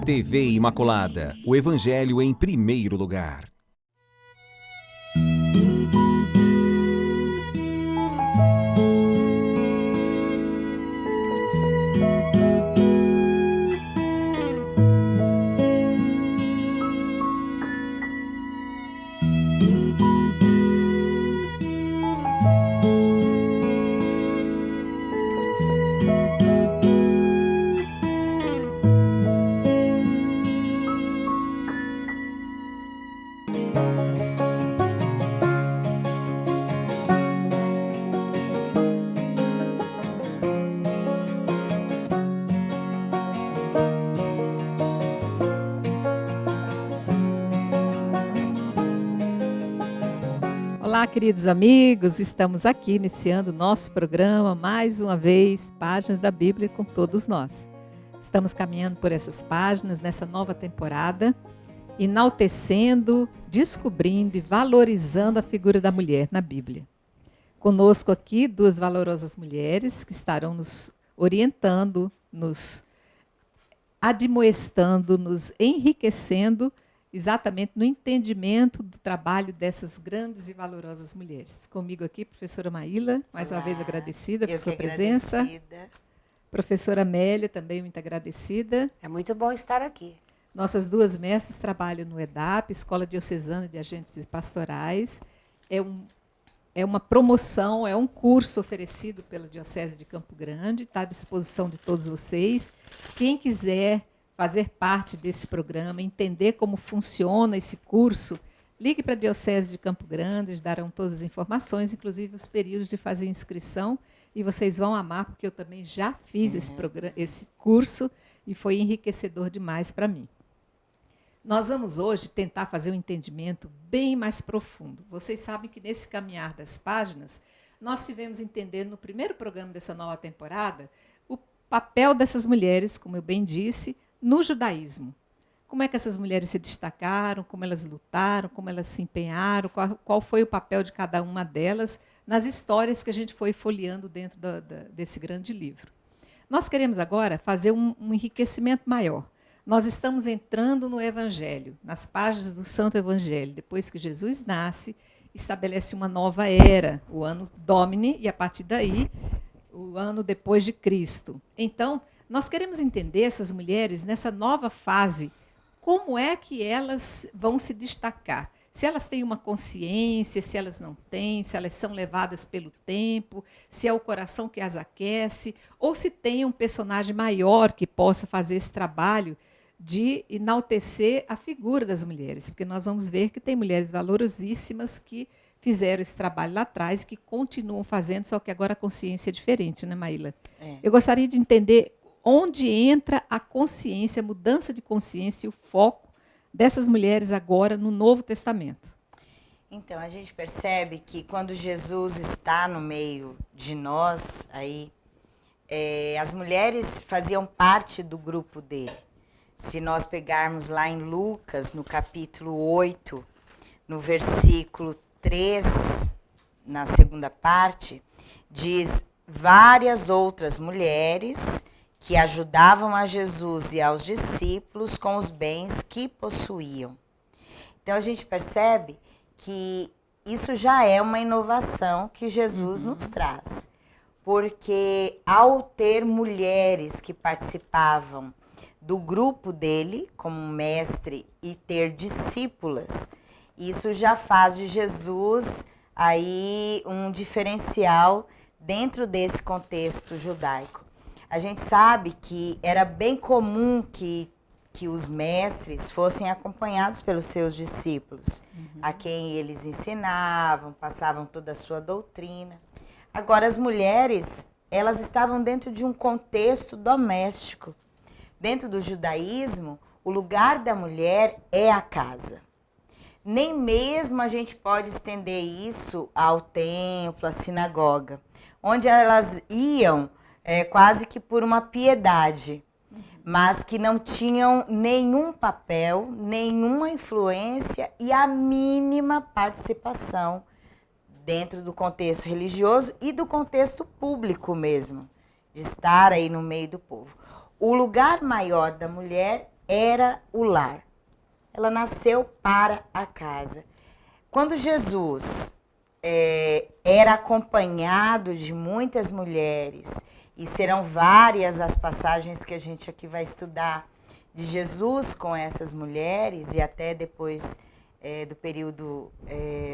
TV Imaculada, o Evangelho em primeiro lugar. Olá, queridos amigos, estamos aqui iniciando o nosso programa, mais uma vez, Páginas da Bíblia com todos nós. Estamos caminhando por essas páginas nessa nova temporada, enaltecendo, descobrindo e valorizando a figura da mulher na Bíblia. Conosco aqui, duas valorosas mulheres que estarão nos orientando, nos admoestando, nos enriquecendo, exatamente no entendimento do trabalho dessas grandes e valorosas mulheres. Comigo aqui, professora Maíla, mais uma vez agradecida por sua presença. Professora Amélia, também muito agradecida. É muito bom estar aqui. Nossas duas mestres trabalham no EDAP, Escola Diocesana de Agentes Pastorais. É uma promoção, é um curso oferecido pela Diocese de Campo Grande, está à disposição de todos vocês. Quem quiser fazer parte desse programa, entender como funciona esse curso, ligue para a Diocese de Campo Grande, eles darão todas as informações, inclusive os períodos de fazer inscrição, e vocês vão amar, porque eu também já fiz esse curso e foi enriquecedor demais para mim. Nós vamos hoje tentar fazer um entendimento bem mais profundo. Vocês sabem que nesse caminhar das páginas, nós tivemos entendendo no primeiro programa dessa nova temporada o papel dessas mulheres, como eu bem disse, no judaísmo. Como é que essas mulheres se destacaram, como elas lutaram, como elas se empenharam, qual foi o papel de cada uma delas nas histórias que a gente foi folheando dentro desse grande livro. Nós queremos agora fazer um enriquecimento maior. Nós estamos entrando no Evangelho, nas páginas do Santo Evangelho. Depois que Jesus nasce, estabelece uma nova era, o ano Domini, e a partir daí, o ano depois de Cristo. Então, nós queremos entender essas mulheres nessa nova fase, como é que elas vão se destacar. Se elas têm uma consciência, se elas não têm, se elas são levadas pelo tempo, se é o coração que as aquece, ou se tem um personagem maior que possa fazer esse trabalho de enaltecer a figura das mulheres. Porque nós vamos ver que tem mulheres valorosíssimas que fizeram esse trabalho lá atrás e que continuam fazendo, só que agora a consciência é diferente, né, Maíla? Eu gostaria de entender onde entra a consciência, a mudança de consciência e o foco dessas mulheres agora no Novo Testamento. Então, a gente percebe que quando Jesus está no meio de nós, aí, as mulheres faziam parte do grupo dele. Se nós pegarmos lá em Lucas, no capítulo 8, no versículo 3, na segunda parte, diz: várias outras mulheres que ajudavam a Jesus e aos discípulos com os bens que possuíam. Então, a gente percebe que isso já é uma inovação que Jesus nos traz. Porque ao ter mulheres que participavam do grupo dele, como mestre, e ter discípulas, isso já faz de Jesus aí um diferencial dentro desse contexto judaico. A gente sabe que era bem comum que os mestres fossem acompanhados pelos seus discípulos, a quem eles ensinavam, passavam toda a sua doutrina. Agora, as mulheres, elas estavam dentro de um contexto doméstico. Dentro do judaísmo, o lugar da mulher é a casa. Nem mesmo a gente pode estender isso ao templo, à sinagoga, onde elas iam quase que por uma piedade, mas que não tinham nenhum papel, nenhuma influência e a mínima participação dentro do contexto religioso e do contexto público mesmo, de estar aí no meio do povo. O lugar maior da mulher era o lar. Ela nasceu para a casa. Quando Jesus era acompanhado de muitas mulheres, e serão várias as passagens que a gente aqui vai estudar de Jesus com essas mulheres, e até depois do período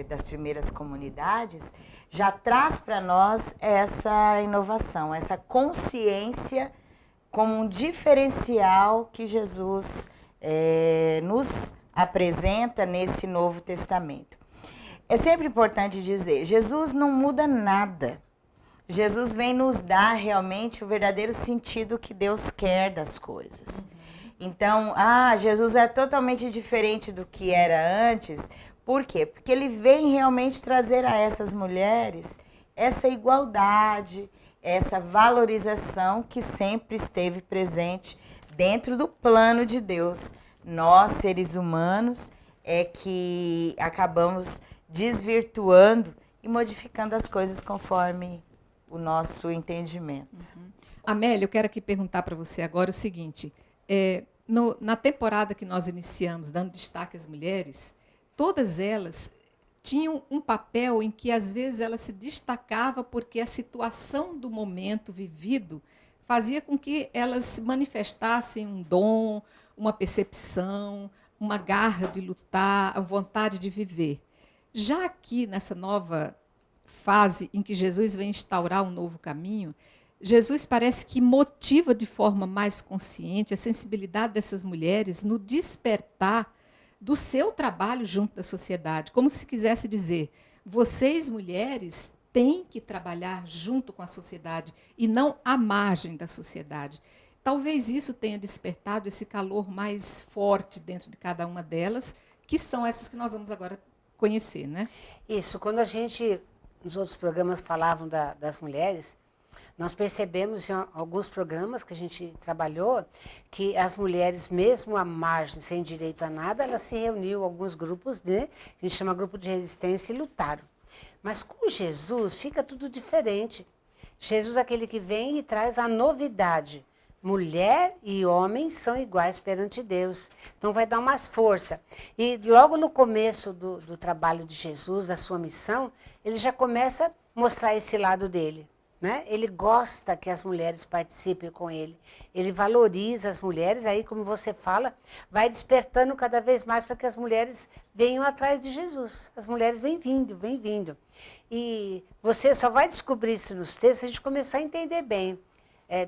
das primeiras comunidades, já traz para nós essa inovação, essa consciência como um diferencial que Jesus nos apresenta nesse Novo Testamento. É sempre importante dizer, Jesus não muda nada. Jesus vem nos dar realmente o verdadeiro sentido que Deus quer das coisas. Então, Jesus é totalmente diferente do que era antes. Por quê? Porque ele vem realmente trazer a essas mulheres essa igualdade, essa valorização que sempre esteve presente dentro do plano de Deus. Nós, seres humanos, é que acabamos desvirtuando e modificando as coisas conforme o nosso entendimento. Amélia, eu quero aqui perguntar para você agora o seguinte, na temporada que nós iniciamos, dando destaque às mulheres, todas elas tinham um papel em que, às vezes, ela se destacava porque a situação do momento vivido fazia com que elas manifestassem um dom, uma percepção, uma garra de lutar, a vontade de viver. Já aqui, nessa nova fase em que Jesus vem instaurar um novo caminho, Jesus parece que motiva de forma mais consciente a sensibilidade dessas mulheres no despertar do seu trabalho junto da sociedade, como se quisesse dizer, vocês mulheres têm que trabalhar junto com a sociedade e não à margem da sociedade. Talvez isso tenha despertado esse calor mais forte dentro de cada uma delas, que são essas que nós vamos agora conhecer, né? Isso, quando a gente, nos outros programas, falavam das mulheres, nós percebemos em alguns programas que a gente trabalhou que as mulheres, mesmo à margem, sem direito a nada, elas se reuniam em alguns grupos, né? A gente chama grupo de resistência, e lutaram. Mas com Jesus fica tudo diferente. Jesus é aquele que vem e traz a novidade. Mulher e homem são iguais perante Deus. Então vai dar mais força. E logo no começo do trabalho de Jesus, da sua missão, ele já começa a mostrar esse lado dele. Né? Ele gosta que as mulheres participem com ele. Ele valoriza as mulheres, aí como você fala, vai despertando cada vez mais para que as mulheres venham atrás de Jesus. As mulheres vêm vindo, vêm vindo. E você só vai descobrir isso nos textos se a gente começar a entender bem.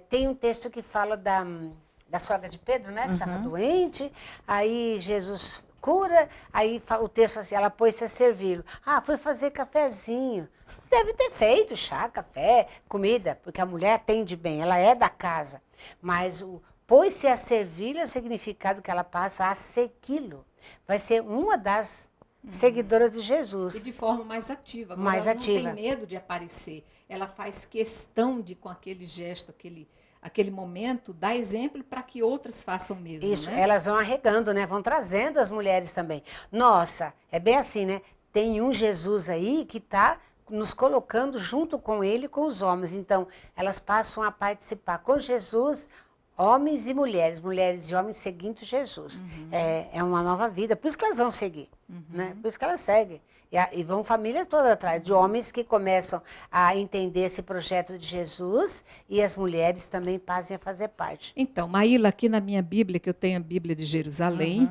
Tem um texto que fala da sogra de Pedro, né? Que estava doente, aí Jesus cura, aí o texto assim, ela pôs-se a servi-lo. Foi fazer cafezinho. Deve ter feito chá, café, comida, porque a mulher atende bem, ela é da casa. Mas o pôs-se a servi-lo é o significado que ela passa a segui-lo. Vai ser uma das seguidoras de Jesus. E de forma mais ativa. Agora, mais ela ativa. não tem medo de aparecer. Ela faz questão de, com aquele gesto, aquele momento, dar exemplo para que outras façam o mesmo. Isso, né? Elas vão arregando, né? Vão trazendo as mulheres também. Nossa, é bem assim, né? Tem um Jesus aí que está nos colocando junto com ele e com os homens. Então, elas passam a participar com Jesus, homens e mulheres e homens seguindo Jesus. É uma nova vida, por isso que elas vão seguir, né? Por isso que elas seguem. E vão famílias todas atrás, de homens que começam a entender esse projeto de Jesus e as mulheres também passam a fazer parte. Então, Maíla, aqui na minha Bíblia, que eu tenho a Bíblia de Jerusalém,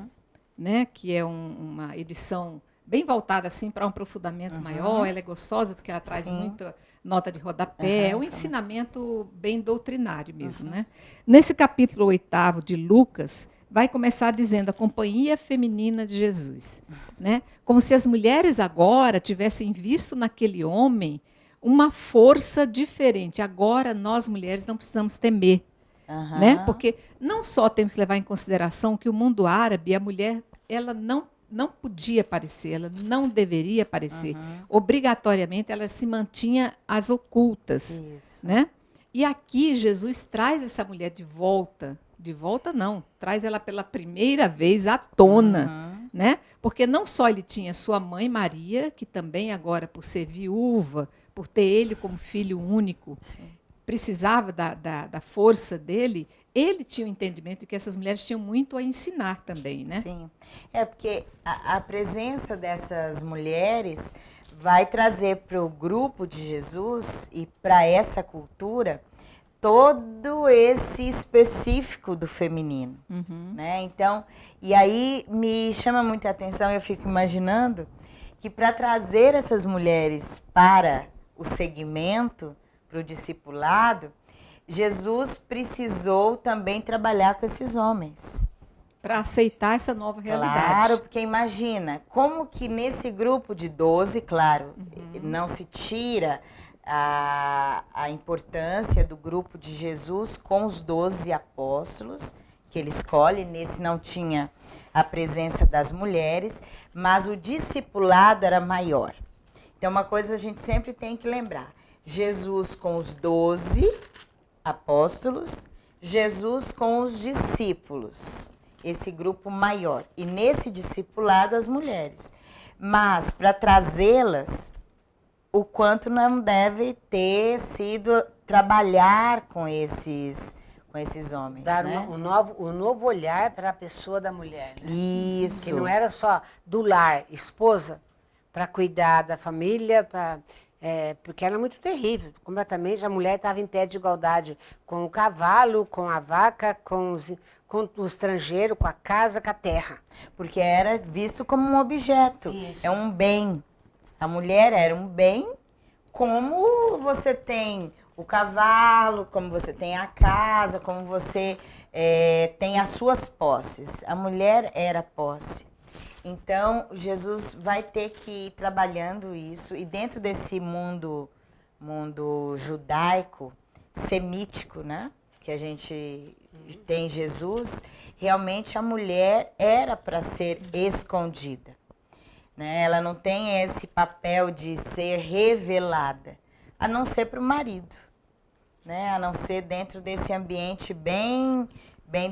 né, que é uma edição bem voltada assim, para um aprofundamento maior, ela é gostosa porque ela traz muita nota de rodapé, é um ensinamento bem doutrinário mesmo. Né? Nesse capítulo 8º de Lucas, vai começar dizendo a companhia feminina de Jesus. Né? Como se as mulheres agora tivessem visto naquele homem uma força diferente. Agora, nós mulheres não precisamos temer. Né? Porque não só temos que levar em consideração que o mundo árabe, a mulher, ela não podia aparecer, ela não deveria aparecer. Obrigatoriamente, ela se mantinha às ocultas. Né? E aqui, Jesus traz essa mulher de volta não, traz ela pela primeira vez à tona. Né? Porque não só ele tinha sua mãe Maria, que também agora, por ser viúva, por ter ele como filho único, precisava da força dele, ele tinha o entendimento de que essas mulheres tinham muito a ensinar também, né? Sim. É porque a presença dessas mulheres vai trazer para o grupo de Jesus e para essa cultura todo esse específico do feminino, né? Então, e aí me chama muita atenção, eu fico imaginando que para trazer essas mulheres para o segmento, para o discipulado, Jesus precisou também trabalhar com esses homens. Para aceitar essa nova realidade. Claro, porque imagina, como que nesse grupo de 12, claro, não se tira a importância do grupo de Jesus com os 12 apóstolos, que ele escolhe, nesse não tinha a presença das mulheres, mas o discipulado era maior. Então, uma coisa a gente sempre tem que lembrar, Jesus com os 12 apóstolos, Jesus com os discípulos, esse grupo maior. E nesse discipulado, as mulheres. Mas, para trazê-las, o quanto não deve ter sido trabalhar com esses homens. Dar né? um novo olhar para a pessoa da mulher. Né? Isso. Que não era só do lar, esposa, para cuidar da família, porque era muito terrível. Completamente, a mulher estava em pé de igualdade com o cavalo, com a vaca, com o estrangeiro, com a casa, com a terra. Porque era visto como um objeto. Isso. É um bem. A mulher era um bem, como você tem o cavalo, como você tem a casa, como você tem as suas posses. A mulher era posse. Então, Jesus vai ter que ir trabalhando isso. E dentro desse mundo judaico, semítico, né? Que a gente tem Jesus, realmente a mulher era para ser escondida. Né? Ela não tem esse papel de ser revelada, a não ser para o marido, né? A não ser dentro desse ambiente bem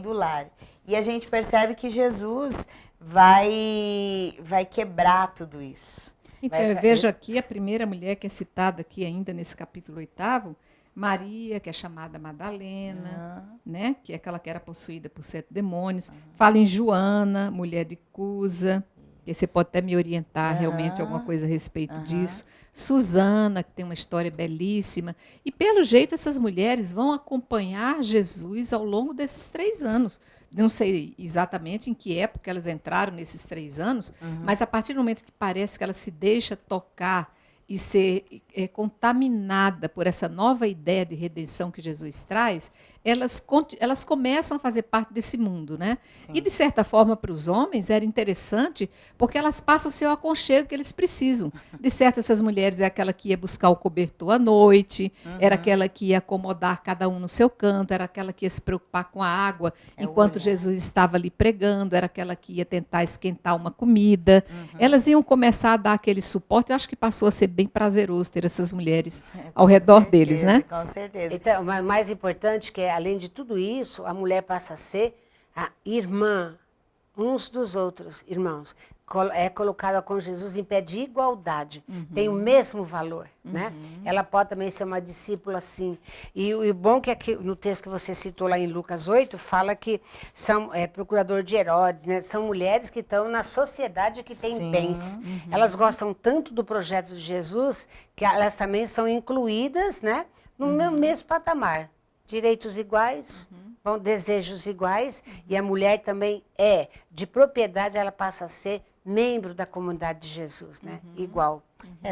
do lar. E a gente percebe que Jesus vai quebrar tudo isso. Então, eu vejo aqui a primeira mulher que é citada aqui ainda nesse capítulo 8º, Maria, que é chamada Madalena, né? Que é aquela que era possuída por 7 demônios. Fala em Joana, mulher de Cusa, que você pode até me orientar realmente alguma coisa a respeito disso. Susana, que tem uma história belíssima. E, pelo jeito, essas mulheres vão acompanhar Jesus ao longo desses 3 anos. Não sei exatamente em que época elas entraram nesses 3 anos, mas a partir do momento que parece que ela se deixa tocar e ser contaminada por essa nova ideia de redenção que Jesus traz, elas começam a fazer parte desse mundo, né? Sim. E, de certa forma, para os homens, era interessante, porque elas passam o seu aconchego que eles precisam. De certo, essas mulheres é aquela que ia buscar o cobertor à noite, era aquela que ia acomodar cada um no seu canto, era aquela que ia se preocupar com a água enquanto Jesus estava ali pregando, era aquela que ia tentar esquentar uma comida. Elas iam começar a dar aquele suporte. Eu acho que passou a ser bem prazeroso ter essas mulheres ao redor deles, né? Com certeza. Então, o mais importante que além de tudo isso, a mulher passa a ser a irmã, uns dos outros irmãos. É colocada com Jesus em pé de igualdade. Tem o mesmo valor, né? Ela pode também ser uma discípula, assim. E o bom que aqui, no texto que você citou lá em Lucas 8, fala que são procurador de Herodes, né? São mulheres que estão na sociedade que tem bens. Elas gostam tanto do projeto de Jesus que elas também são incluídas, né? No mesmo patamar. Direitos iguais, desejos iguais, e a mulher também de propriedade, ela passa a ser membro da comunidade de Jesus, né? Igual.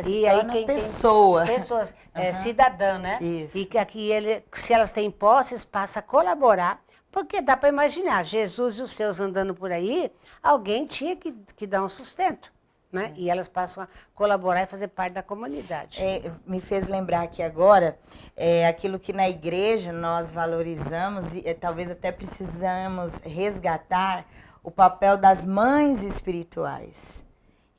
E aí quem pessoa. Tem pessoas, cidadã, né? Isso. E que aqui se elas têm posses, passa a colaborar, porque dá para imaginar, Jesus e os seus andando por aí, alguém tinha que dar um sustento. Né? E elas passam a colaborar e fazer parte da comunidade. Me fez lembrar aqui agora, aquilo que na igreja nós valorizamos e talvez até precisamos resgatar o papel das mães espirituais,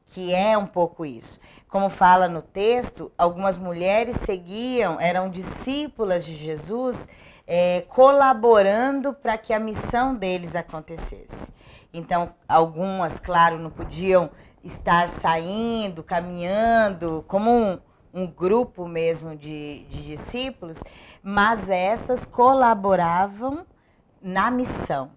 que é um pouco isso. Como fala no texto, algumas mulheres eram discípulas de Jesus, colaborando para que a missão deles acontecesse. Então, algumas, claro, não podiam estar saindo, caminhando, como um grupo mesmo de discípulos, mas essas colaboravam na missão.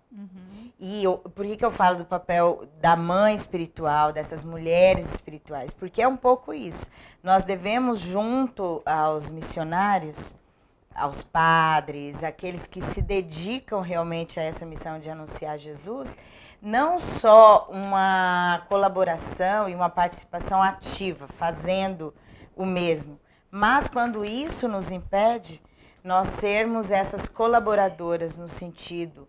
E por que eu falo do papel da mãe espiritual, dessas mulheres espirituais? Porque é um pouco isso. Nós devemos, junto aos missionários, aos padres, aqueles que se dedicam realmente a essa missão de anunciar Jesus, não só uma colaboração e uma participação ativa, fazendo o mesmo, mas quando isso nos impede, nós sermos essas colaboradoras no sentido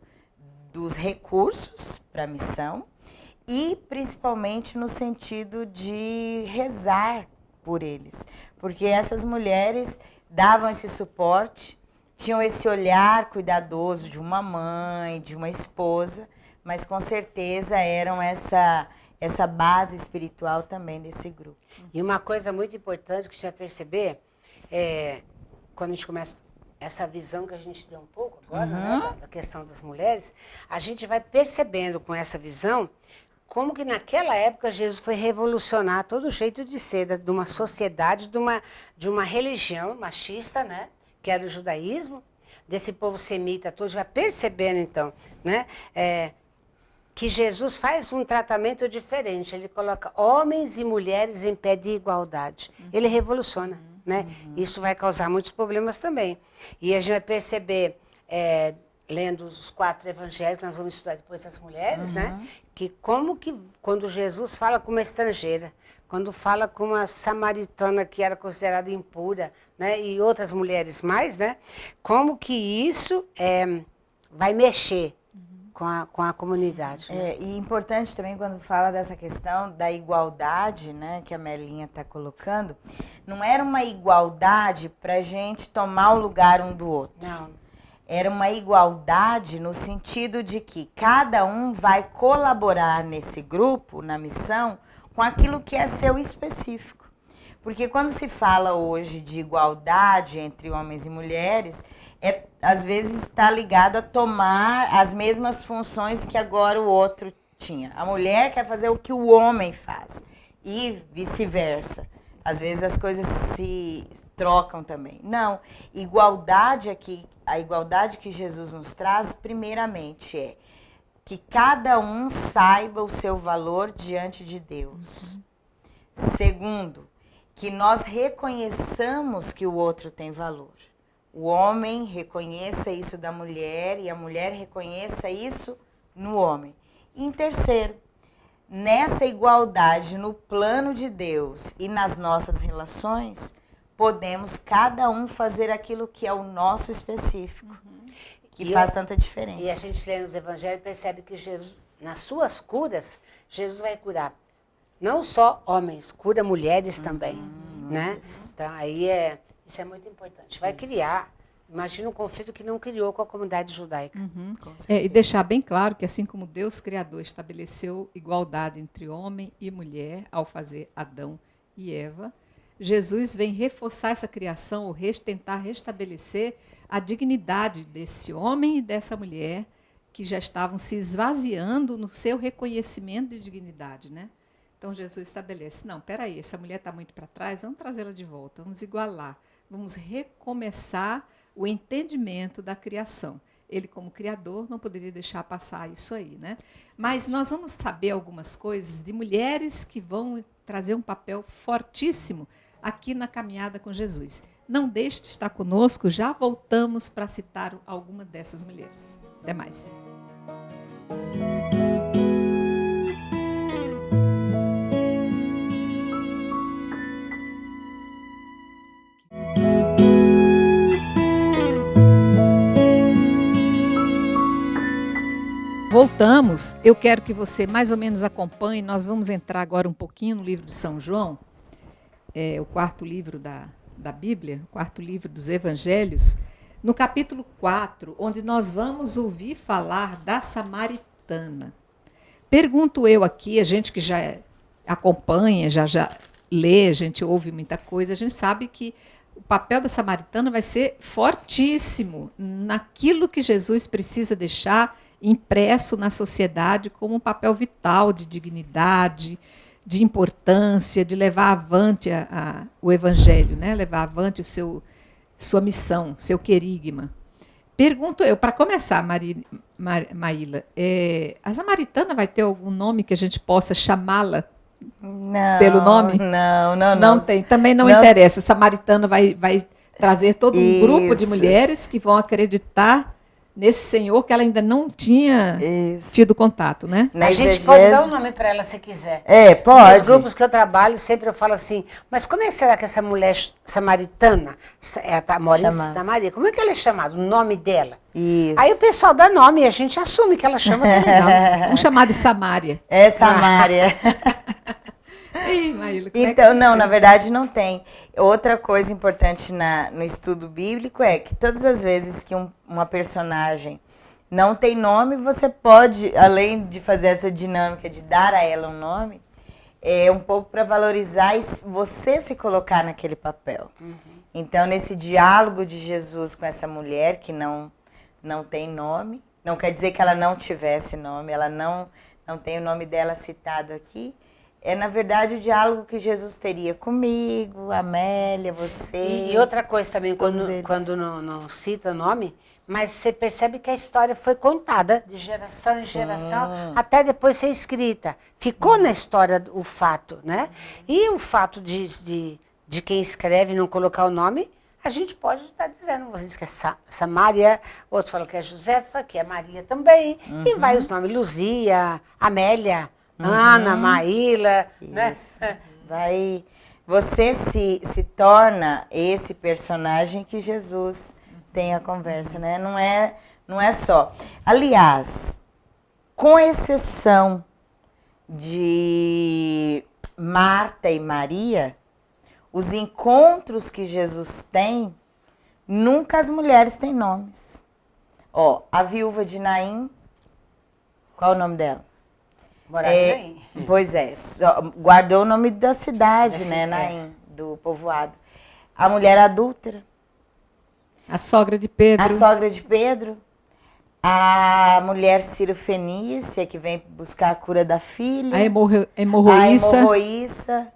dos recursos para a missão e principalmente no sentido de rezar por eles, porque essas mulheres davam esse suporte, tinham esse olhar cuidadoso de uma mãe, de uma esposa, mas com certeza eram essa base espiritual também desse grupo. E uma coisa muito importante que você vai perceber, quando a gente começa essa visão que a gente deu um pouco agora, né, da questão das mulheres, a gente vai percebendo com essa visão como que naquela época Jesus foi revolucionar todo o jeito de ser de uma sociedade, de uma religião machista, né, que era o judaísmo, desse povo semita todo. A gente vai percebendo então, né, que Jesus faz um tratamento diferente. Ele coloca homens e mulheres em pé de igualdade. Ele revoluciona, né? Isso vai causar muitos problemas também. E a gente vai perceber, lendo os 4 evangelhos, nós vamos estudar depois as mulheres, né? Que como que, quando Jesus fala com uma estrangeira, quando fala com uma samaritana que era considerada impura, né? E outras mulheres mais, né? Como que isso vai mexer com a comunidade. Né? E importante também quando fala dessa questão da igualdade, né, que a Melinha está colocando, não era uma igualdade para a gente tomar o lugar um do outro. Não. Era uma igualdade no sentido de que cada um vai colaborar nesse grupo, na missão, com aquilo que é seu específico. Porque quando se fala hoje de igualdade entre homens e mulheres, às vezes está ligado a tomar as mesmas funções que agora o outro tinha. A mulher quer fazer o que o homem faz e vice-versa. Às vezes as coisas se trocam também. Não, igualdade aqui, a igualdade que Jesus nos traz, primeiramente, é que cada um saiba o seu valor diante de Deus. Segundo, que nós reconheçamos que o outro tem valor. O homem reconheça isso da mulher e a mulher reconheça isso no homem. E em terceiro, nessa igualdade no plano de Deus e nas nossas relações, podemos cada um fazer aquilo que é o nosso específico, que faz tanta diferença. E a gente lê nos evangelhos e percebe que Jesus, nas suas curas, Jesus vai curar não só homens, cura mulheres também, né? Então aí isso é muito importante. Vai criar, imagina um conflito que não criou com a comunidade judaica. E deixar bem claro que assim como Deus Criador estabeleceu igualdade entre homem e mulher ao fazer Adão e Eva, Jesus vem reforçar essa criação, ou tentar restabelecer a dignidade desse homem e dessa mulher que já estavam se esvaziando no seu reconhecimento de dignidade, né? Então Jesus estabelece, não, peraí, essa mulher está muito para trás, vamos trazê-la de volta, vamos igualar, vamos recomeçar o entendimento da criação. Ele, como criador, não poderia deixar passar isso aí, né? Mas nós vamos saber algumas coisas de mulheres que vão trazer um papel fortíssimo aqui na caminhada com Jesus. Não deixe de estar conosco, já voltamos para citar alguma dessas mulheres. Até mais. Voltamos, eu quero que você mais ou menos acompanhe, nós vamos entrar agora um pouquinho no livro de São João, o 4º livro da Bíblia, o 4º livro dos Evangelhos, no capítulo 4, onde nós vamos ouvir falar da samaritana. Pergunto eu aqui, a gente que já acompanha, já lê, a gente ouve muita coisa, a gente sabe que o papel da samaritana vai ser fortíssimo naquilo que Jesus precisa deixar impresso na sociedade como um papel vital de dignidade, de importância, de levar avante o evangelho, né? Levar avante sua missão, seu querigma. Pergunto eu, para começar, Maíla, a samaritana vai ter algum nome que a gente possa chamá-la pelo nome? Não tem. Também não interessa. Samaritana vai trazer todo um grupo de mulheres que vão acreditar nesse Senhor que ela ainda não tinha tido contato, né? A gente pode dar um nome para ela se quiser. Pode. Nos grupos que eu trabalho, sempre eu falo assim, mas como é que será que essa mulher samaritana, mora em Samaria, como é que ela é chamada? O nome dela? Isso. Aí o pessoal dá nome e a gente assume que ela chama aquele nome. Vamos chamar de Samária. É Samária. Ei, Maíla, então, não, na verdade não tem. Outra coisa importante no estudo bíblico é que todas as vezes que uma personagem não tem nome, você pode, além de fazer essa dinâmica de dar a ela um nome, um pouco para valorizar e você se colocar naquele papel. Uhum. Então, nesse diálogo de Jesus com essa mulher que não tem nome, não quer dizer que ela não tivesse nome, ela não tem o nome dela citado aqui, na verdade, o diálogo que Jesus teria comigo, Amélia, você. E outra coisa também, quando não cita nome, mas você percebe que a história foi contada de geração em geração, até depois ser escrita. Ficou na história o fato, né? E o fato de quem escreve não colocar o nome, a gente pode estar dizendo, você diz que é Samária, outros falam que é Josefa, que é Maria também, e vai os nomes, Luzia, Amélia, Ana, Maíla, né? Você se torna esse personagem que Jesus tem a conversa, né? Não é só. Aliás, com exceção de Marta e Maria, os encontros que Jesus tem, nunca as mulheres têm nomes. A viúva de Naim, qual é o nome dela? Naim. Pois guardou o nome da cidade, né, Naim, do povoado. A mulher adúltera. A sogra de Pedro. A mulher Cirofenícia, que vem buscar a cura da filha. A hemorroíça. A hemorroíça.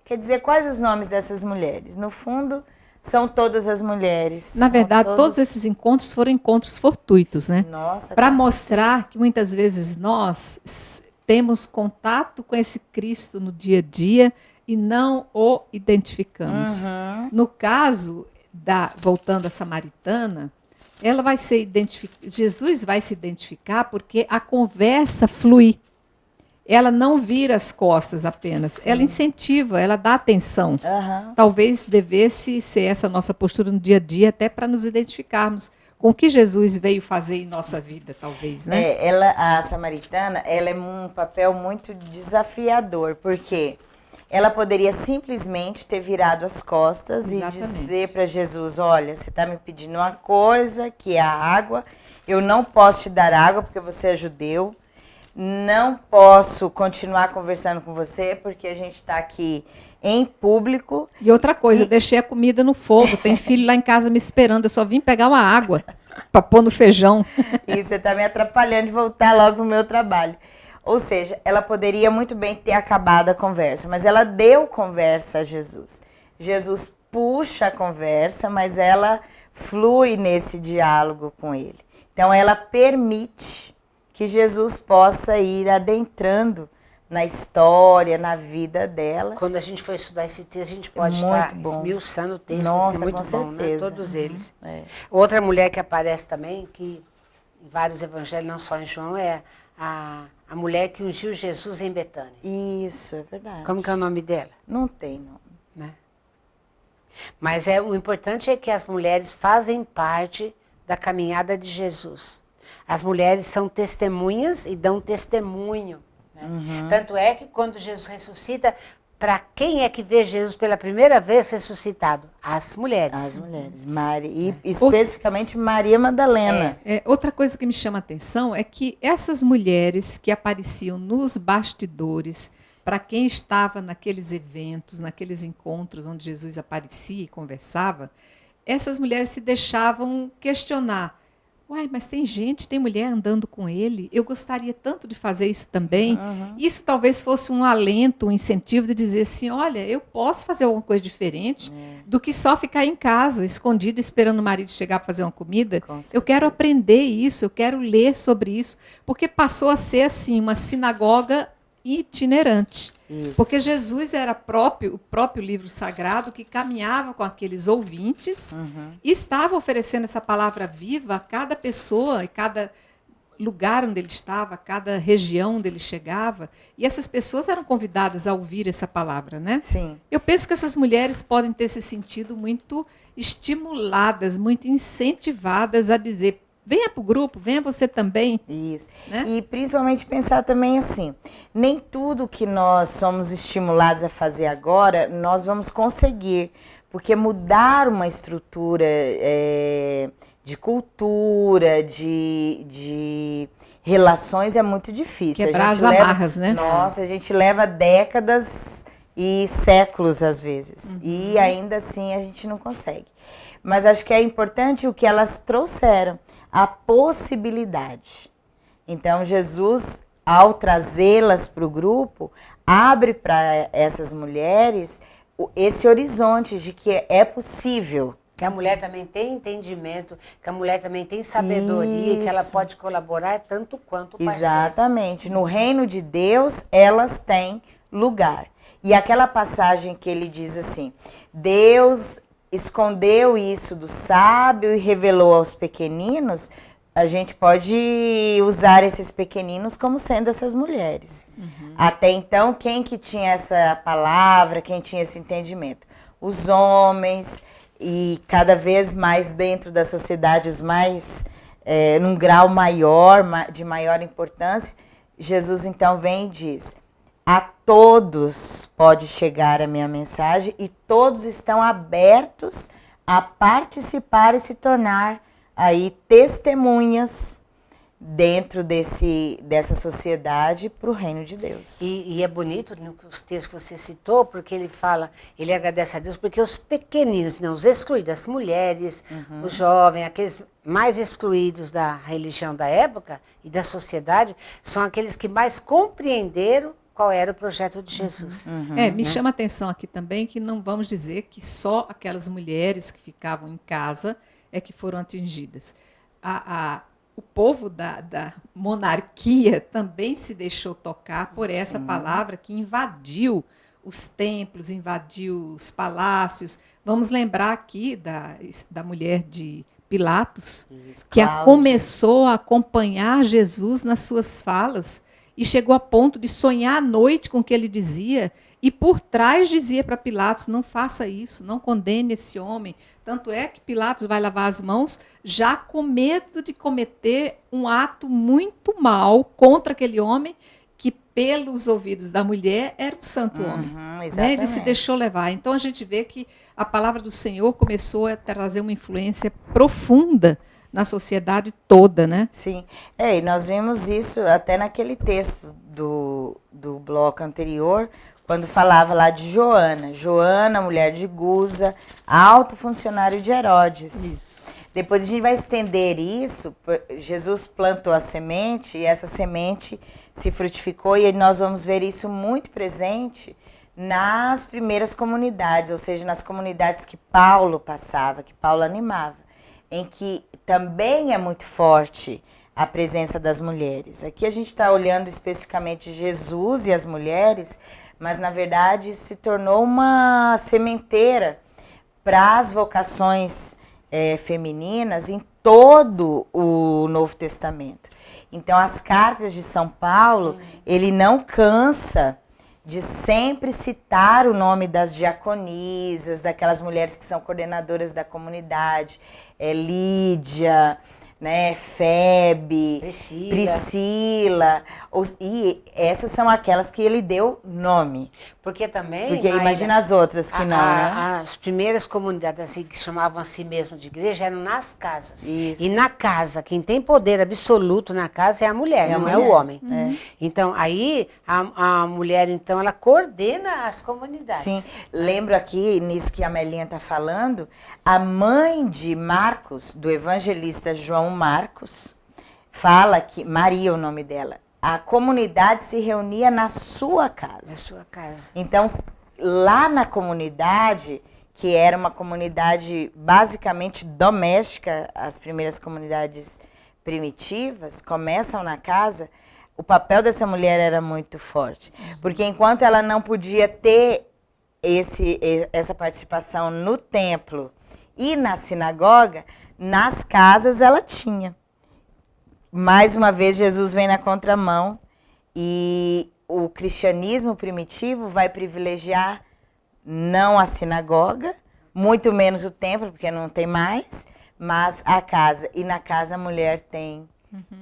Quer dizer, quais os nomes dessas mulheres? No fundo, são todas as mulheres. Na verdade, todos esses encontros foram encontros fortuitos, né? Nossa, para mostrar que muitas vezes nós temos contato com esse Cristo no dia a dia e não o identificamos. Uhum. No caso, voltando à samaritana, ela vai ser Jesus vai se identificar porque a conversa flui. Ela não vira as costas apenas, sim, ela incentiva, ela dá atenção. Uhum. Talvez devesse ser essa nossa postura no dia a dia, até para nos identificarmos com o que Jesus veio fazer em nossa vida, talvez, né? A samaritana, ela é um papel muito desafiador, porque ela poderia simplesmente ter virado as costas e dizer para Jesus, olha, você está me pedindo uma coisa, que é a água, eu não posso te dar água porque você é judeu, não posso continuar conversando com você porque a gente está aqui em público. E outra coisa, eu deixei a comida no fogo, tem filho lá em casa me esperando, eu só vim pegar uma água para pôr no feijão. E você está me atrapalhando de voltar logo para o meu trabalho. Ou seja, ela poderia muito bem ter acabado a conversa, mas ela deu conversa a Jesus. Jesus puxa a conversa, mas ela flui nesse diálogo com ele. Então, ela permite que Jesus possa ir adentrando na história, na vida dela. Quando a gente for estudar esse texto, a gente pode estar esmiuçando o texto. Nossa, vai ser muito bom, né? Todos eles. Outra mulher que aparece também, que em vários evangelhos, não só em João, é a mulher que ungiu Jesus em Betânia. Isso, é verdade. Como que é o nome dela? Não tem nome. Né? Mas o importante é que as mulheres fazem parte da caminhada de Jesus. As mulheres são testemunhas e dão testemunho. Né? Uhum. Tanto é que quando Jesus ressuscita, para quem é que vê Jesus pela primeira vez ressuscitado? As mulheres. As mulheres. E especificamente Maria Madalena. Outra coisa que me chama a atenção é que essas mulheres que apareciam nos bastidores, para quem estava naqueles eventos, naqueles encontros onde Jesus aparecia e conversava, essas mulheres se deixavam questionar. Uai, mas tem gente, tem mulher andando com ele, eu gostaria tanto de fazer isso também. Isso talvez fosse um alento, um incentivo de dizer assim, olha, eu posso fazer alguma coisa diferente do que só ficar em casa, escondida, esperando o marido chegar para fazer uma comida. Eu quero aprender isso, eu quero ler sobre isso, porque passou a ser assim uma sinagoga itinerante. Isso. Porque Jesus era o próprio livro sagrado que caminhava com aqueles ouvintes e estava oferecendo essa palavra viva a cada pessoa e cada lugar onde ele estava, cada região onde ele chegava. E essas pessoas eram convidadas a ouvir essa palavra, né? Sim. Eu penso que essas mulheres podem ter se sentido muito estimuladas, muito incentivadas a dizer, venha para o grupo, venha você também. Isso. Né? E principalmente pensar também assim, nem tudo que nós somos estimulados a fazer agora, nós vamos conseguir. Porque mudar uma estrutura de cultura, de relações é muito difícil. Quebrar as amarras, né? Nossa, a gente leva décadas e séculos às vezes. E ainda assim a gente não consegue. Mas acho que é importante o que elas trouxeram. A possibilidade. Então, Jesus, ao trazê-las para o grupo, abre para essas mulheres esse horizonte de que é possível. Que a mulher também tem entendimento, que a mulher também tem sabedoria e que ela pode colaborar tanto quanto o parceiro. Exatamente. No reino de Deus, elas têm lugar. E aquela passagem que ele diz assim, Deus escondeu isso do sábio e revelou aos pequeninos, a gente pode usar esses pequeninos como sendo essas mulheres. Até então, quem que tinha essa palavra, quem tinha esse entendimento? Os homens, e cada vez mais dentro da sociedade, os mais, num grau maior, de maior importância, Jesus então vem e diz, a todos pode chegar a minha mensagem e todos estão abertos a participar e se tornar aí testemunhas dentro dessa sociedade para o reino de Deus. E é bonito os textos que você citou, porque ele fala, ele agradece a Deus, porque os pequeninos, não, os excluídos, as mulheres, os jovens, aqueles mais excluídos da religião da época e da sociedade, são aqueles que mais compreenderam qual era o projeto de Jesus. Me chama a atenção aqui também que não vamos dizer que só aquelas mulheres que ficavam em casa é que foram atingidas. O povo da monarquia também se deixou tocar por essa palavra que invadiu os templos, invadiu os palácios. Vamos lembrar aqui da mulher de Pilatos, que começou a acompanhar Jesus nas suas falas, e chegou a ponto de sonhar à noite com o que ele dizia, e por trás dizia para Pilatos, não faça isso, não condene esse homem. Tanto é que Pilatos vai lavar as mãos, já com medo de cometer um ato muito mau contra aquele homem, que pelos ouvidos da mulher era um santo homem. Né? Ele se deixou levar. Então a gente vê que a palavra do Senhor começou a trazer uma influência profunda na sociedade toda, né? Sim. E nós vimos isso até naquele texto do bloco anterior, quando falava lá de Joana. Joana, mulher de Guza, alto funcionário de Herodes. Isso. Depois a gente vai estender isso, Jesus plantou a semente e essa semente se frutificou e nós vamos ver isso muito presente nas primeiras comunidades, ou seja, nas comunidades que Paulo passava, que Paulo animava, em que também é muito forte a presença das mulheres. Aqui a gente está olhando especificamente Jesus e as mulheres, mas na verdade se tornou uma sementeira para as vocações femininas em todo o Novo Testamento. Então as cartas de São Paulo, ele não cansa de sempre citar o nome das diaconisas, daquelas mulheres que são coordenadoras da comunidade, Lídia, né, Febe, Priscila, e essas são aquelas que ele deu nome. Porque também... Porque imagina as outras que não, né? As primeiras comunidades assim, que chamavam a si mesmo de igreja eram nas casas. Isso. E na casa, quem tem poder absoluto na casa é a mulher, não é o homem. Então, aí, a mulher, então, ela coordena as comunidades. Sim. Lembro aqui, nisso que a Melinha está falando, a mãe de Marcos, do evangelista João João Marcos, fala que, Maria é o nome dela, a comunidade se reunia na sua casa. Na sua casa. Então, lá na comunidade, que era uma comunidade basicamente doméstica, as primeiras comunidades primitivas começam na casa, o papel dessa mulher era muito forte. Porque enquanto ela não podia ter essa participação no templo e na sinagoga, nas casas ela tinha. Mais uma vez, Jesus vem na contramão e o cristianismo primitivo vai privilegiar não a sinagoga, muito menos o templo, porque não tem mais, mas a casa. E na casa a mulher tem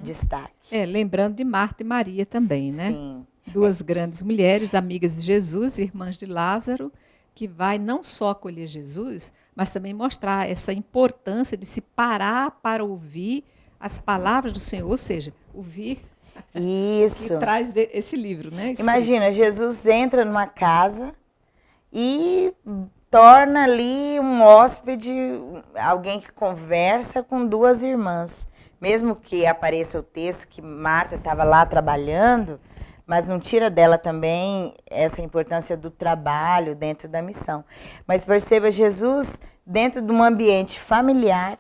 destaque. Lembrando de Marta e Maria também, né? Sim. Duas grandes mulheres, amigas de Jesus, irmãs de Lázaro, que vai não só acolher Jesus, mas também mostrar essa importância de se parar para ouvir as palavras do Senhor, ou seja, ouvir Isso. que traz esse livro, né? escrito. Imagina, Jesus entra numa casa e torna ali um hóspede, alguém que conversa com duas irmãs. Mesmo que apareça o texto que Marta estava lá trabalhando, mas não tira dela também essa importância do trabalho dentro da missão. Mas perceba, Jesus dentro de um ambiente familiar,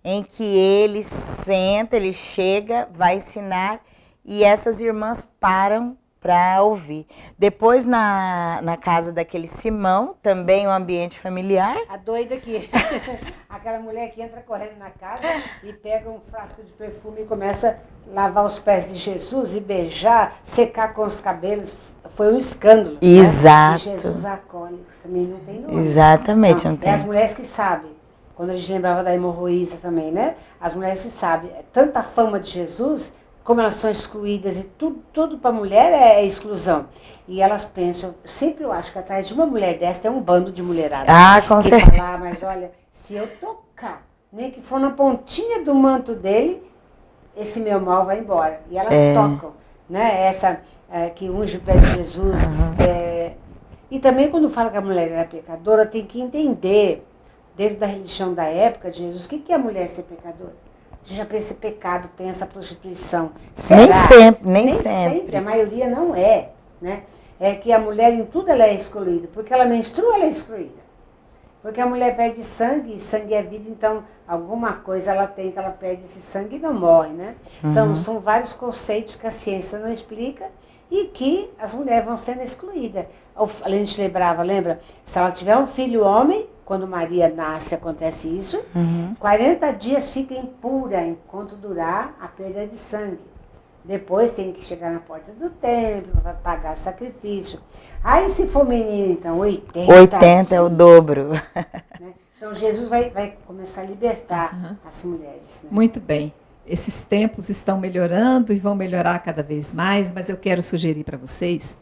em que ele senta, ele chega, vai ensinar, e essas irmãs param para ouvir. Depois, na casa daquele Simão, também um ambiente familiar. A doida aqui. Aquela mulher que entra correndo na casa e pega um frasco de perfume e começa a lavar os pés de Jesus e beijar, secar com os cabelos. Foi um escândalo. Exato. Né? E Jesus acolhe. Também não tem nome. Exatamente, não tem. É as mulheres que sabem. Quando a gente lembrava da hemorroísa também, né? As mulheres que sabem. Tanta fama de Jesus, como elas são excluídas, e tudo para a mulher é exclusão. E elas pensam, sempre eu acho que atrás de uma mulher dessa tem um bando de mulherada. Ah, com que certeza. fala, mas olha, se eu tocar, nem que for na pontinha do manto dele, esse meu mal vai embora. E elas tocam, né? Essa que unge o pé de Jesus. E também quando fala que a mulher era pecadora, tem que entender, dentro da religião da época de Jesus, o que é a mulher ser pecadora? A gente já pensa em pecado, pensa prostituição. Será? Nem sempre. A maioria não é, né? É que a mulher em tudo ela é excluída. Porque ela menstrua, ela é excluída. Porque a mulher perde sangue, e sangue é vida, então alguma coisa ela tem que ela perde esse sangue e não morre, né? Então são vários conceitos que a ciência não explica e que as mulheres vão sendo excluídas. A gente lembra? Se ela tiver um filho homem, quando Maria nasce, acontece isso. 40 dias fica impura enquanto durar a perda de sangue. Depois tem que chegar na porta do templo, vai pagar sacrifício. Aí se for menino, então, 80 dias, é o dobro. Né? Então Jesus vai começar a libertar as mulheres. Né? Muito bem. Esses tempos estão melhorando e vão melhorar cada vez mais, mas eu quero sugerir para vocês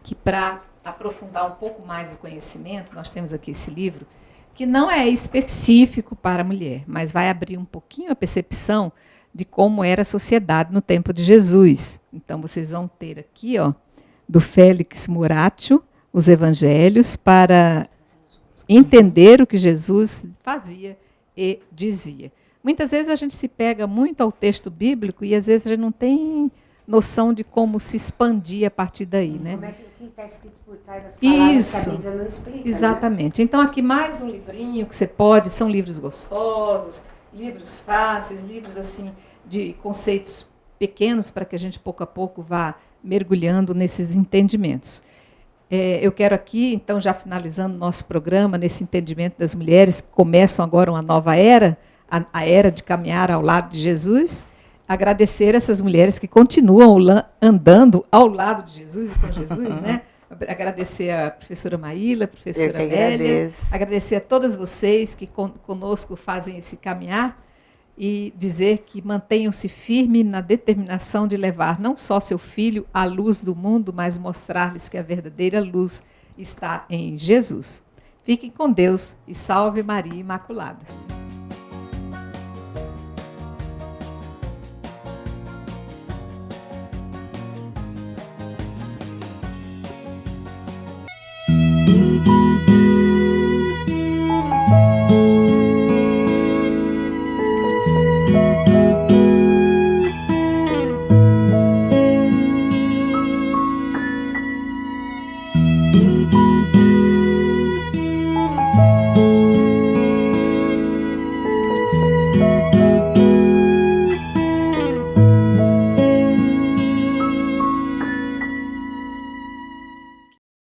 que para aprofundar um pouco mais o conhecimento, nós temos aqui esse livro, que não é específico para a mulher, mas vai abrir um pouquinho a percepção de como era a sociedade no tempo de Jesus. Então, vocês vão ter aqui, do Félix Muratio, os Evangelhos, para entender o que Jesus fazia e dizia. Muitas vezes a gente se pega muito ao texto bíblico e às vezes a gente não tem noção de como se expandir a partir daí, né? Como é que o que está escrito por trás das palavras que a Bíblia não explica, exatamente. Né? Então, aqui mais um livrinho que você pode, são livros gostosos, livros fáceis, livros assim de conceitos pequenos para que a gente pouco a pouco vá mergulhando nesses entendimentos. Eu quero aqui, então, já finalizando o nosso programa, nesse entendimento das mulheres que começam agora uma nova era, a era de caminhar ao lado de Jesus, agradecer essas mulheres que continuam andando ao lado de Jesus e com Jesus, né? Agradecer a professora Maíla, a professora Nélia, agradecer a todas vocês que conosco fazem esse caminhar e dizer que mantenham-se firmes na determinação de levar não só seu filho à luz do mundo, mas mostrar-lhes que a verdadeira luz está em Jesus. Fiquem com Deus e salve Maria Imaculada.